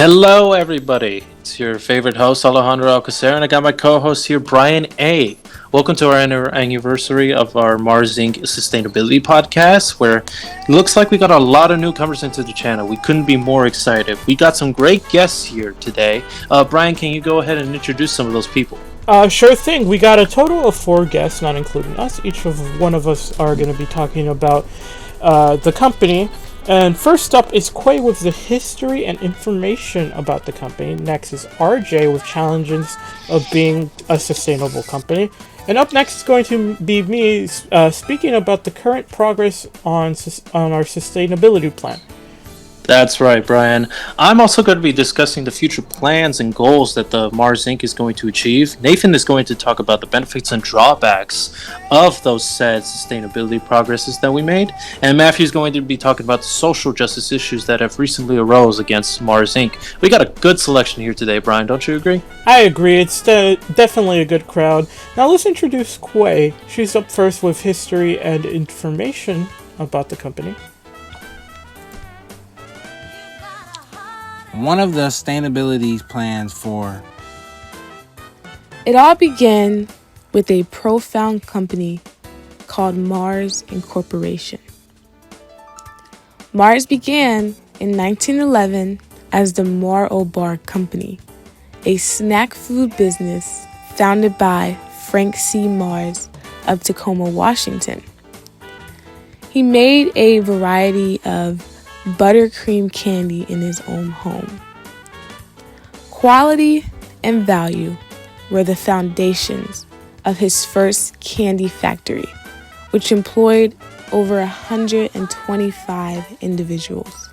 Hello, everybody. It's your favorite host, Alejandro Alcacer, and I got my co-host here, Brian A. Welcome to our anniversary of our Mars Inc. Sustainability Podcast, where it looks like we got a lot of newcomers into the channel. We couldn't be more excited. We got some great guests here today. Brian, can you go ahead and introduce some of those people? Sure thing. We got a total of 4 guests, not including us. Each of one of us are going to be talking about the company. And first up is Quay with the history and information about the company. Next is RJ with challenges of being a sustainable company. And up next is going to be me speaking about the current progress on our sustainability plan. That's right, Brian. I'm also going to be discussing the future plans and goals that the Mars Inc. is going to achieve. Nathan is going to talk about the benefits and drawbacks of those said sustainability progresses that we made. And Matthew is going to be talking about the social justice issues that have recently arose against Mars Inc. We got a good selection here today, Brian. Don't you agree? I agree. It's definitely a good crowd. Now let's introduce Quay. She's up first with history and information about the company. One of the sustainability plans for It all began with a profound company called Mars Incorporation. Mars began in 1911 as the Mar-O-Bar Company, a snack food business founded by Frank C. Mars of Tacoma, Washington. He made a variety of buttercream candy in his own home. Quality and value were the foundations of his first candy factory, which employed over 125 individuals.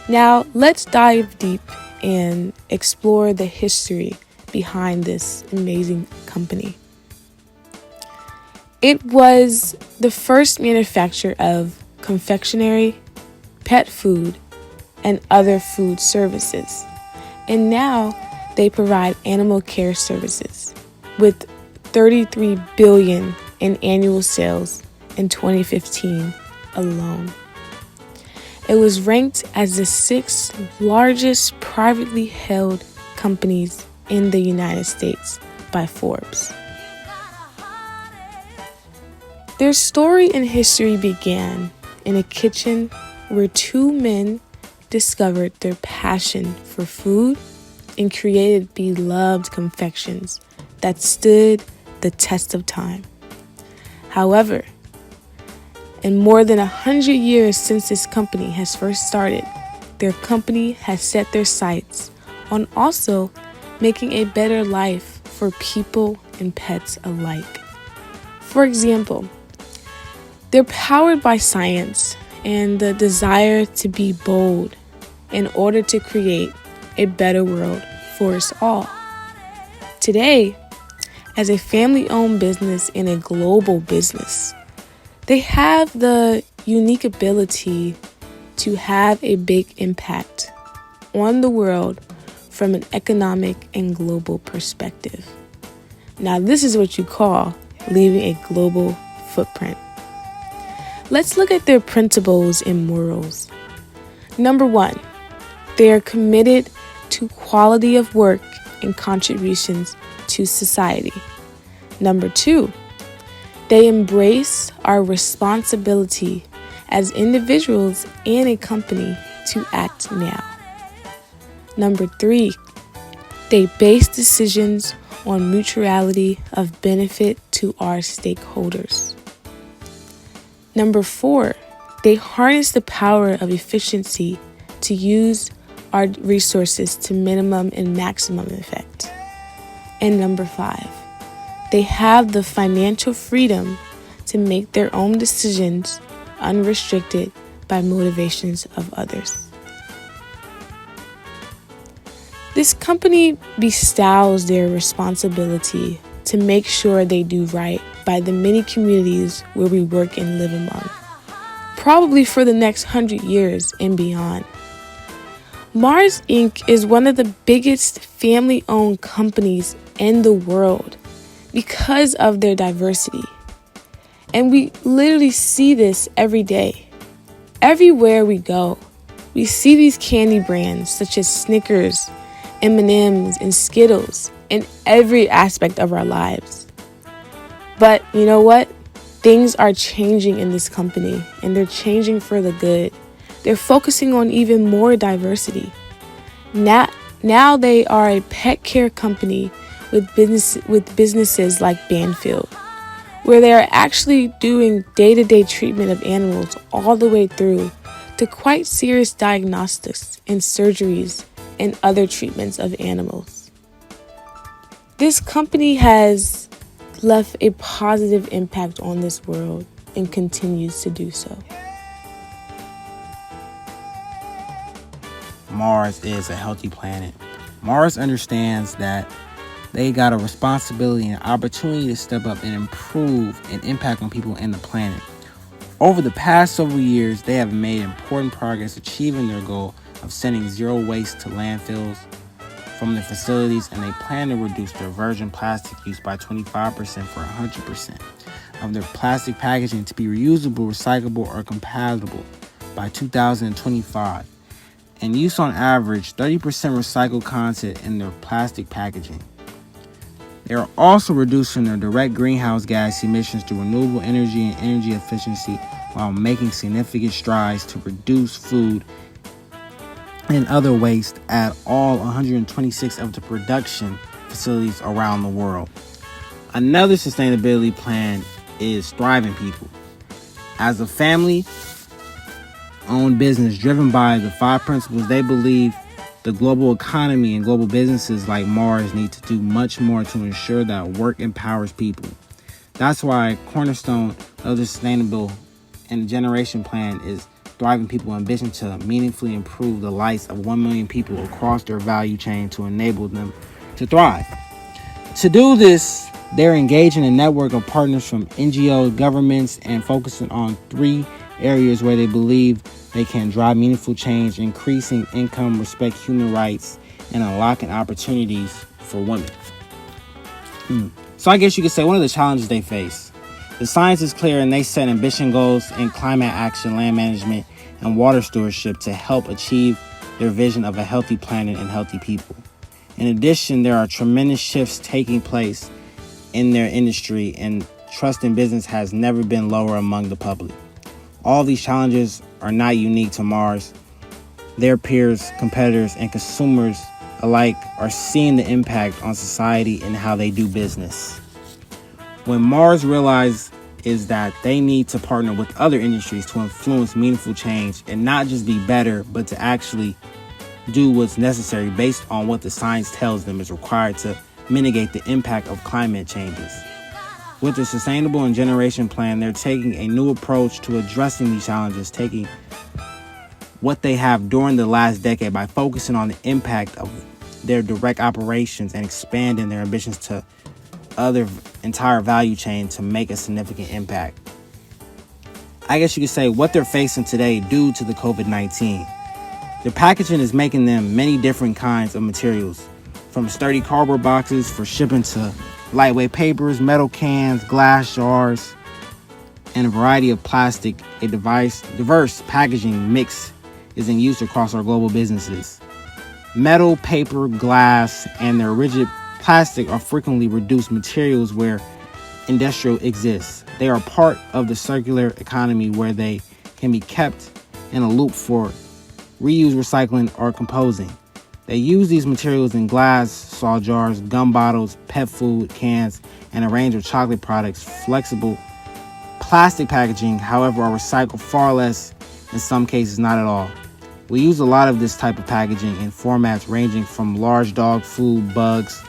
Now, let's dive deep and explore the history behind this amazing company. It was the first manufacturer of confectionery, pet food, and other food services. And now they provide animal care services with $33 billion in annual sales in 2015 alone. It was ranked as the 6th largest privately held companies in the United States by Forbes. Their story and history began in a kitchen where 2 men discovered their passion for food and created beloved confections that stood the test of time. However, in more than 100 years since this company has first started, their company has set their sights on also making a better life for people and pets alike. For example, they're powered by science and the desire to be bold in order to create a better world for us all. Today, as a family-owned business and a global business, they have the unique ability to have a big impact on the world from an economic and global perspective. Now, this is what you call leaving a global footprint. Let's look at their principles and morals. Number 1, they are committed to quality of work and contributions to society. Number 2, they embrace our responsibility as individuals and a company to act now. Number 3, they base decisions on mutuality of benefit to our stakeholders. Number 4, they harness the power of efficiency to use our resources to minimum and maximum effect. And number 5, they have the financial freedom to make their own decisions unrestricted by motivations of others. This company bestows their responsibility to make sure they do right by the many communities where we work and live among, probably for the next 100 years and beyond. Mars Inc. is one of the biggest family-owned companies in the world because of their diversity. And we literally see this every day. Everywhere we go, We see these candy brands such as Snickers, M&Ms, and Skittles in every aspect of our lives. But you know what? Things are changing in this company, and they're changing for the good. They're focusing on even more diversity. Now they are a pet care company with businesses like Banfield, where they are actually doing day-to-day treatment of animals all the way through to quite serious diagnostics and surgeries and other treatments of animals. This company has left a positive impact on this world and continues to do so. Mars is a healthy planet. Mars understands that they got a responsibility and opportunity to step up and improve and impact on people and the planet. Over the past several years, they have made important progress achieving their goal of sending zero waste to landfills from their facilities, and they plan to reduce their virgin plastic use by 25% for 100% of their plastic packaging to be reusable, recyclable, or compatible by 2025. And use on average 30% recycled content in their plastic packaging. They are also reducing their direct greenhouse gas emissions through renewable energy and energy efficiency while making significant strides to reduce food and other waste at all 126 of the production facilities around the world. Another sustainability plan is Thriving People. As a family-owned business driven by the 5 principles, they believe the global economy and global businesses like Mars need to do much more to ensure that work empowers people. That's why a cornerstone of the sustainable and generation plan is Thriving People ambition to meaningfully improve the lives of 1 million people across their value chain to enable them to thrive. To do this, they're engaging a network of partners from NGOs, governments, and focusing on 3 areas where they believe they can drive meaningful change: increasing income, respect human rights, and unlocking opportunities for women. So I guess you could say one of the challenges they face. The science is clear, and they set ambition goals in climate action, land management, and water stewardship to help achieve their vision of a healthy planet and healthy people. In addition, there are tremendous shifts taking place in their industry, and trust in business has never been lower among the public. All these challenges are not unique to Mars. Their peers, competitors, and consumers alike are seeing the impact on society and how they do business. When Mars realizes is that they need to partner with other industries to influence meaningful change and not just be better, but to actually do what's necessary based on what the science tells them is required to mitigate the impact of climate changes. With the Sustainable and Generation Plan, they're taking a new approach to addressing these challenges, taking what they have during the last decade by focusing on the impact of their direct operations and expanding their ambitions to other entire value chain to make a significant impact. I guess you could say what they're facing today due to the COVID-19. Their packaging is making them many different kinds of materials, from sturdy cardboard boxes for shipping to lightweight papers, metal cans, glass jars, and a variety of plastic. A diverse packaging mix is in use across our global businesses. Metal, paper, glass, and their rigid plastic are frequently reduced materials where industrial exists. They are part of the circular economy where they can be kept in a loop for reuse, recycling, or composing. They use these materials in glass, saw jars, gum bottles, pet food cans, and a range of chocolate products. Flexible plastic packaging, however, are recycled far less, in some cases not at all. We use a lot of this type of packaging in formats ranging from large dog food bugs,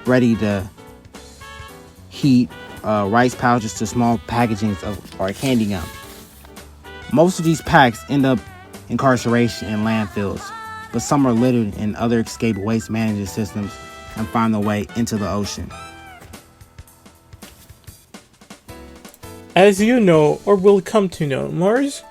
ready to heat rice pouches to small packagings of our candy gum. Most of these packs end up incarceration in landfills, but some are littered in other escape waste management systems and find their way into the ocean. As you know, or will come to know, Mars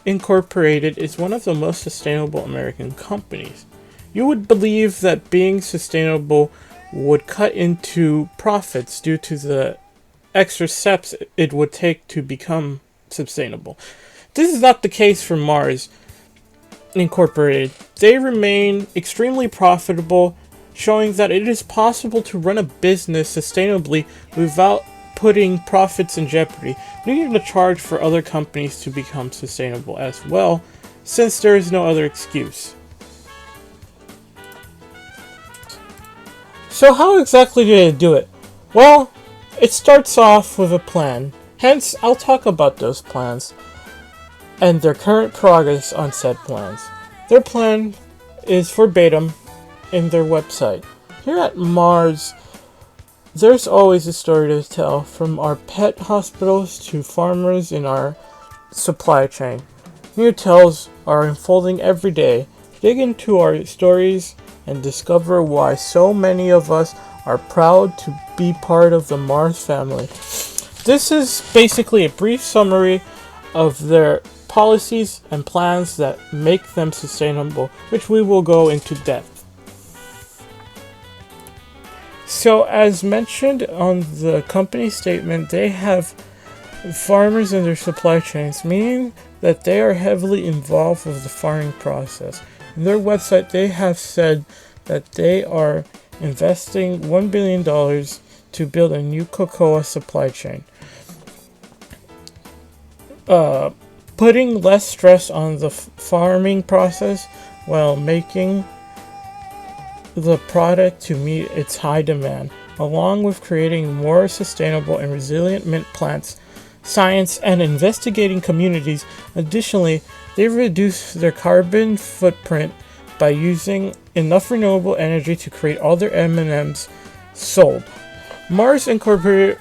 Incorporated is one of the most sustainable American companies. You would believe that being sustainable would cut into profits due to the extra steps it would take to become sustainable. This is not the case for Mars. Incorporated. They remain extremely profitable, showing that it is possible to run a business sustainably without putting profits in jeopardy, leading to charge for other companies to become sustainable as well, since there is no other excuse. So how exactly did it do it? Well, it starts off with a plan. Hence, I'll talk about those plans and their current progress on said plans. Their plan is verbatim in their website. Here at Mars, there's always a story to tell, from our pet hospitals to farmers in our supply chain. New tales are unfolding every day. Dig into our stories and discover why so many of us are proud to be part of the Mars family. This is basically a brief summary of their policies and plans that make them sustainable, which we will go into depth. So, as mentioned on the company statement, they have farmers in their supply chains, meaning that they are heavily involved with the farming process. In their website, they have said that they are investing $1 billion to build a new cocoa supply chain, putting less stress on the farming process while making the product to meet its high demand, along with creating more sustainable and resilient mint plants, science, and investigating communities. Additionally, they reduce their carbon footprint by using enough renewable energy to create all their M&Ms sold. Mars Incorporated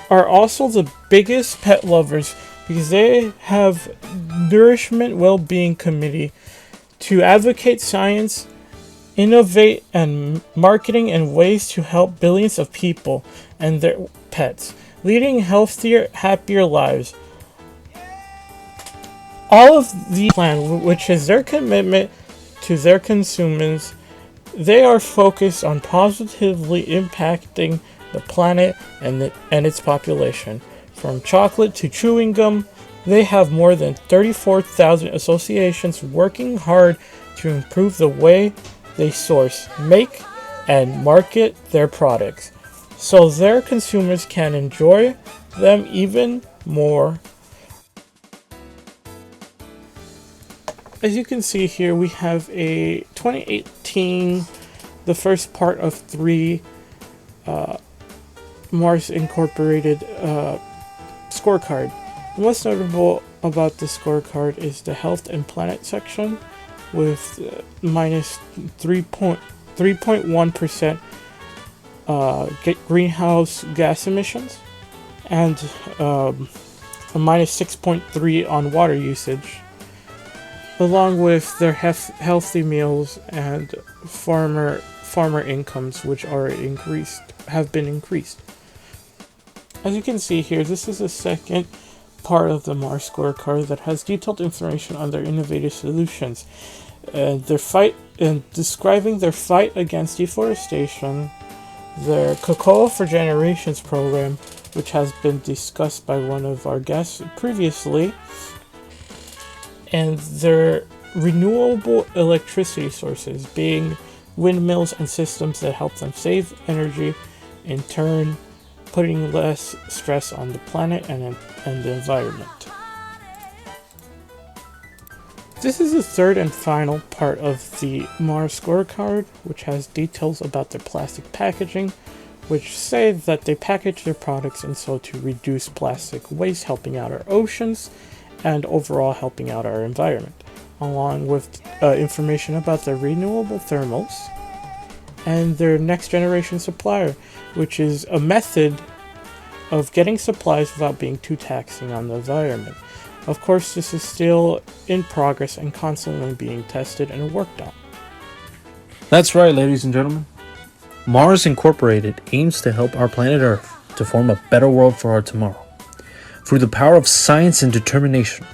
are also the biggest pet lovers because they have Nourishment Well-Being Committee to advocate science, innovate, and marketing and ways to help billions of people and their pets, leading healthier, happier lives. All of the plan, which is their commitment to their consumers, they are focused on positively impacting the planet and its population. From chocolate to chewing gum, they have more than 34,000 associations working hard to improve the way they source, make, and market their products, so their consumers can enjoy them even more. As you can see here, we have a 2018, the first part of 3 Mars Incorporated scorecard. The most notable about the scorecard is the health and planet section, with minus 3.1% greenhouse gas emissions, and a minus 6.3 on water usage, along with their healthy meals and farmer incomes, which have been increased. As you can see here, this is the second part of the Mars scorecard that has detailed information on their innovative solutions and describing their fight against deforestation, their Cocoa for Generations program, which has been discussed by one of our guests previously, and their renewable electricity sources, being windmills and systems that help them save energy, in turn putting less stress on the planet and the environment. This is the third and final part of the Mars scorecard, which has details about their plastic packaging, which say that they package their products and so to reduce plastic waste, helping out our oceans and overall helping out our environment, along with information about their renewable thermals and their next generation supplier, which is a method of getting supplies without being too taxing on the environment. Of course, this is still in progress and constantly being tested and worked on. That's right, ladies and gentlemen. Mars Incorporated aims to help our planet Earth to form a better world for our tomorrow. Through the power of science and determination,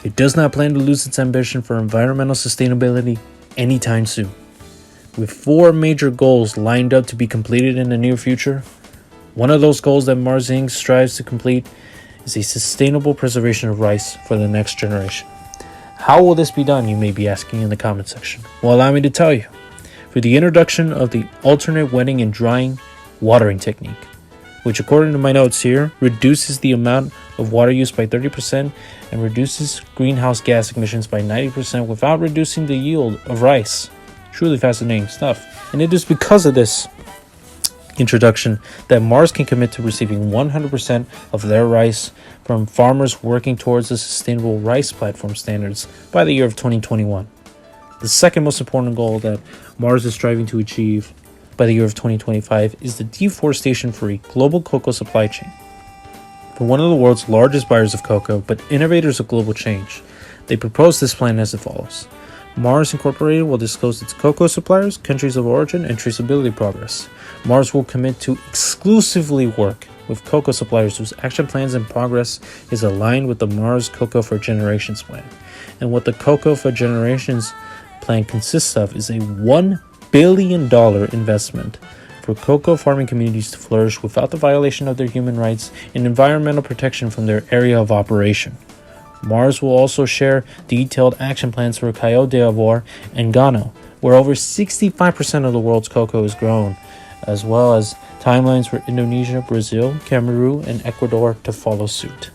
it does not plan to lose its ambition for environmental sustainability anytime soon. With 4 major goals lined up to be completed in the near future, one of those goals that Mars Inc. strives to complete is a sustainable preservation of rice for the next generation. How will this be done, you may be asking in the comment section. Well, allow me to tell you. Through the introduction of the alternate wetting and drying watering technique, which according to my notes here, reduces the amount of water use by 30% and reduces greenhouse gas emissions by 90% without reducing the yield of rice. Truly fascinating stuff. And it is because of this introduction that Mars can commit to receiving 100% of their rice from farmers working towards the sustainable rice platform standards by the year of 2021. The second most important goal that Mars is striving to achieve by the year of 2025 is the deforestation-free global cocoa supply chain. For one of the world's largest buyers of cocoa, but innovators of global change, they propose this plan as follows. Mars Incorporated will disclose its cocoa suppliers, countries of origin, and traceability progress. Mars will commit to exclusively work with cocoa suppliers whose action plans and progress is aligned with the Mars Cocoa for Generations plan. And what the Cocoa for Generations plan consists of is a $1 billion investment for cocoa farming communities to flourish without the violation of their human rights and environmental protection from their area of operation. Mars will also share detailed action plans for Cote d'Ivoire and Ghana, where over 65% of the world's cocoa is grown, as well as timelines for Indonesia, Brazil, Cameroon, and Ecuador to follow suit.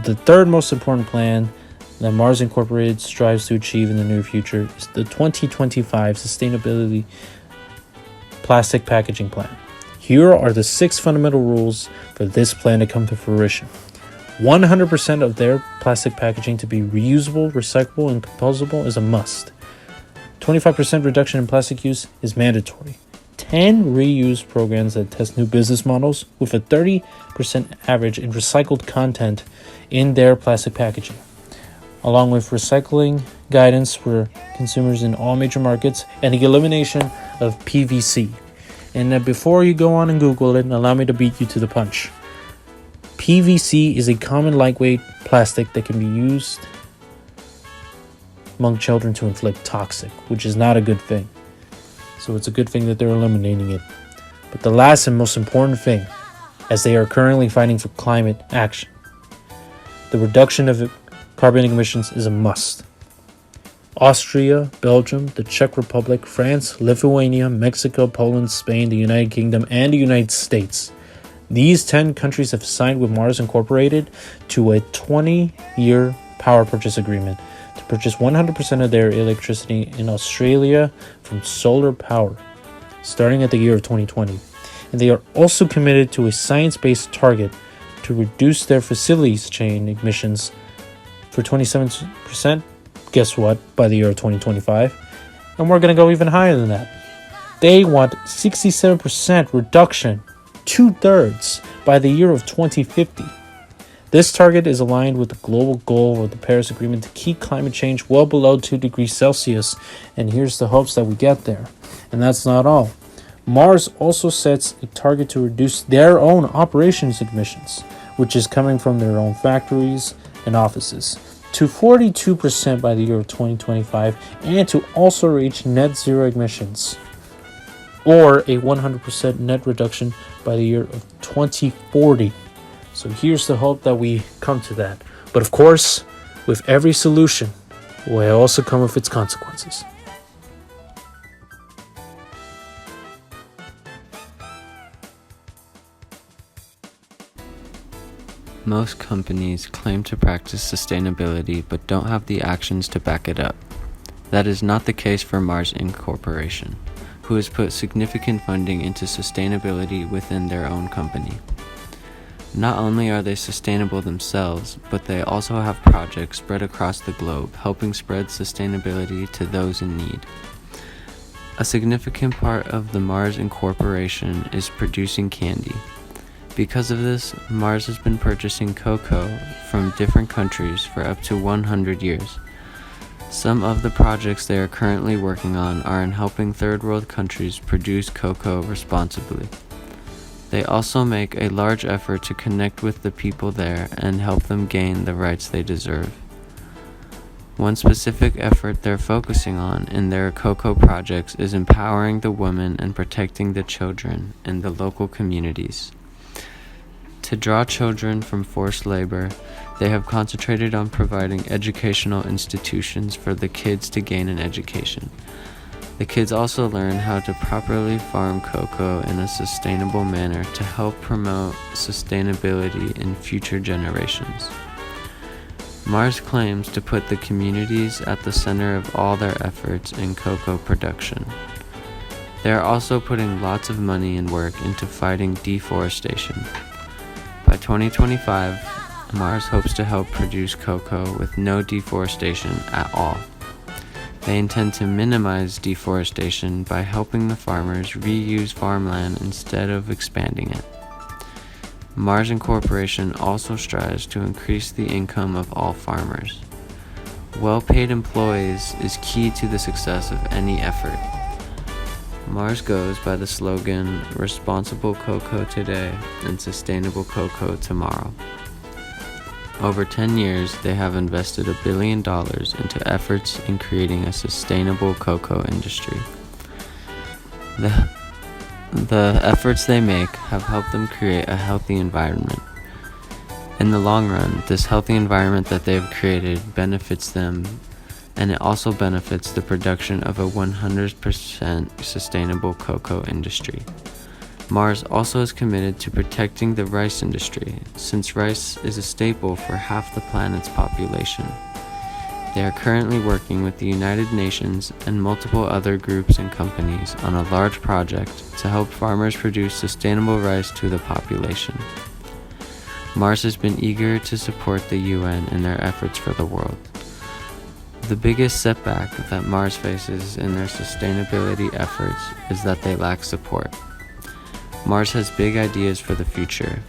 The third most important plan that Mars Incorporated strives to achieve in the near future is the 2025 Sustainability Plastic Packaging Plan. Here are the 6 fundamental rules for this plan to come to fruition. 100% of their plastic packaging to be reusable, recyclable, and compostable is a must. 25% reduction in plastic use is mandatory. 10 reuse programs that test new business models with a 30% average in recycled content in their plastic packaging, along with recycling guidance for consumers in all major markets and the elimination of PVC. And before you go on and Google it, allow me to beat you to the punch. PVC is a common lightweight plastic that can be used among children to inflict toxic, which is not a good thing. So it's a good thing that they're eliminating it. But the last and most important thing, as they are currently fighting for climate action, the reduction of carbon emissions is a must. Austria, Belgium, the Czech Republic, France, Lithuania, Mexico, Poland, Spain, the United Kingdom, and the United States. These 10 countries have signed with Mars Incorporated to a 20-year power purchase agreement to purchase 100% of their electricity in Australia from solar power, starting at the year of 2020. And they are also committed to a science-based target to reduce their facilities chain emissions for 27%, guess what, by the year of 2025. And we're going to go even higher than that. They want 67% reduction, 2/3, by the year of 2050. This target is aligned with the global goal of the Paris Agreement to keep climate change well below 2 degrees Celsius. And here's the hopes that we get there. And that's not all. Mars also sets a target to reduce their own operations emissions, which is coming from their own factories and offices, to 42% by the year of 2025, and to also reach net zero emissions, or a 100% net reduction by the year of 2040. So here's the hope that we come to that. But of course, with every solution will also come with its consequences. Most companies claim to practice sustainability but don't have the actions to back it up. That is not the case for Mars Incorporation, who has put significant funding into sustainability within their own company. Not only are they sustainable themselves, but they also have projects spread across the globe helping spread sustainability to those in need. A significant part of the Mars Incorporation is producing candy. Because of this, Mars has been purchasing cocoa from different countries for up to 100 years. Some of the projects they are currently working on are in helping third world countries produce cocoa responsibly. They also make a large effort to connect with the people there and help them gain the rights they deserve. One specific effort they're focusing on in their cocoa projects is empowering the women and protecting the children in the local communities. To draw children from forced labor, they have concentrated on providing educational institutions for the kids to gain an education. The kids also learn how to properly farm cocoa in a sustainable manner to help promote sustainability in future generations. Mars claims to put the communities at the center of all their efforts in cocoa production. They are also putting lots of money and work into fighting deforestation. By 2025, Mars hopes to help produce cocoa with no deforestation at all. They intend to minimize deforestation by helping the farmers reuse farmland instead of expanding it. Mars Incorporation also strives to increase the income of all farmers. Well-paid employees is key to the success of any effort. Mars goes by the slogan, "Responsible cocoa today and sustainable cocoa tomorrow." Over 10 years, they have invested $1 billion into efforts in creating a sustainable cocoa industry. The efforts they make have helped them create a healthy environment. In the long run, this healthy environment that they've created benefits them, and it also benefits the production of a 100% sustainable cocoa industry. Mars also is committed to protecting the rice industry, since rice is a staple for half the planet's population. They are currently working with the United Nations and multiple other groups and companies on a large project to help farmers produce sustainable rice to the population. Mars has been eager to support the UN in their efforts for the world. The biggest setback that Mars faces in their sustainability efforts is that they lack support. Mars has big ideas for the future.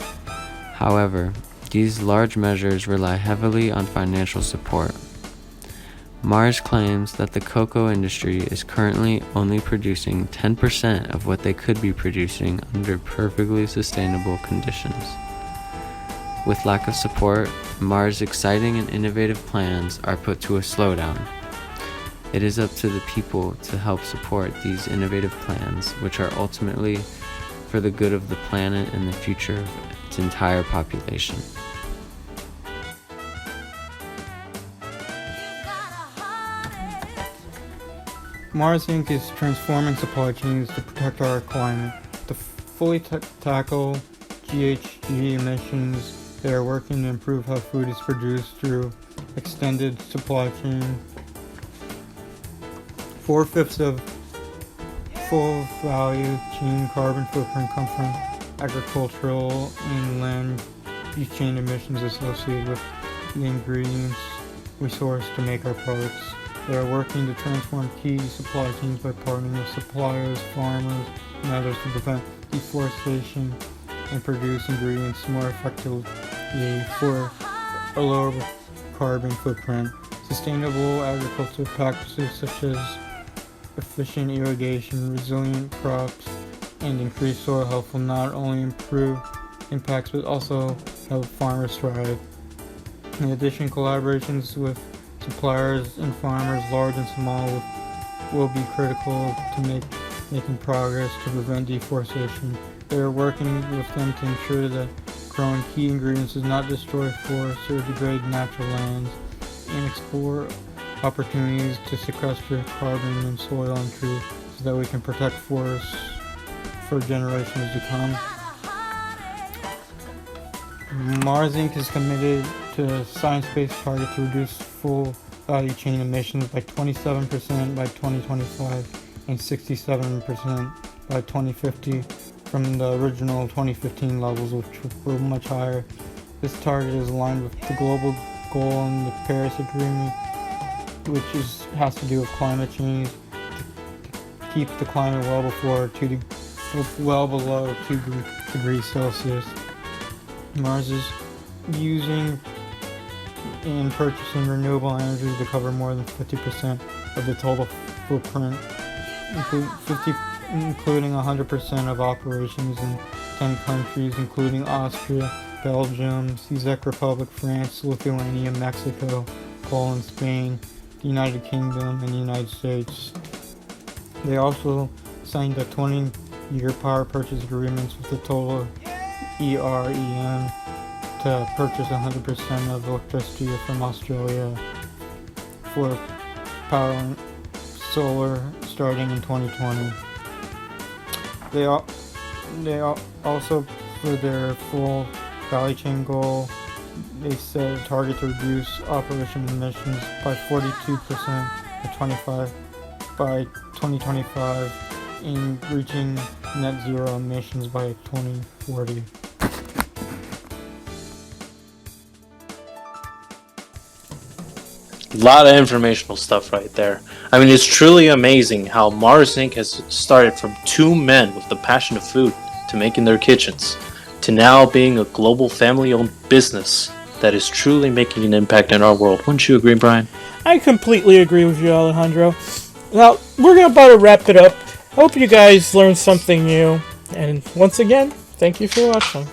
However, these large measures rely heavily on financial support. Mars claims that the cocoa industry is currently only producing 10% of what they could be producing under perfectly sustainable conditions. With lack of support, Mars' exciting and innovative plans are put to a slowdown. It is up to the people to help support these innovative plans, which are ultimately for the good of the planet and the future of its entire population. Mars Inc. is transforming supply chains to protect our climate. To fully tackle GHG emissions, they are working to improve how food is produced through extended supply chain. 4/5 of full value chain carbon footprint come from agricultural and land use chain emissions associated with the ingredients we source to make our products. They are working to transform key supply chains by partnering with suppliers, farmers, and others to prevent deforestation and produce ingredients more effectively for a lower carbon footprint. Sustainable agriculture practices such as efficient irrigation, resilient crops, and increased soil health will not only improve impacts but also help farmers thrive. In addition, collaborations with suppliers and farmers, large and small, will be critical to making progress to prevent deforestation. They are working with them to ensure that growing key ingredients does not destroy forests or degrade natural lands, and explore opportunities to sequester carbon in soil and trees so that we can protect forests for generations to come. Mars Inc. is committed to a science-based target to reduce full value chain emissions by 27% by 2025 and 67% by 2050 from the original 2015 levels, which were much higher. This target is aligned with the global goal in the Paris Agreement, which has to do with climate change, to keep the climate well below 2 degrees Celsius. Mars is using and purchasing renewable energy to cover more than 50% of the total footprint, including 100% of operations in 10 countries, including Austria, Belgium, Czech Republic, France, Lithuania, Mexico, Poland, Spain, the United Kingdom, and the United States. They also signed a 20-year power purchase agreements with a total EREN, to purchase 100% of electricity from Australia for powering solar starting in 2020. They also, for their full value chain goal, they set a target to reduce operation emissions by 42% by 2025, and reaching net zero emissions by 2040. A lot of informational stuff right there. I mean, it's truly amazing how Mars Inc. has started from two men with the passion of food to making their kitchens, to now being a global family-owned business that is truly making an impact in our world. Wouldn't you agree, Brian? I completely agree with you, Alejandro. Now, we're about to wrap it up. Hope you guys learned something new. And once again, thank you for watching.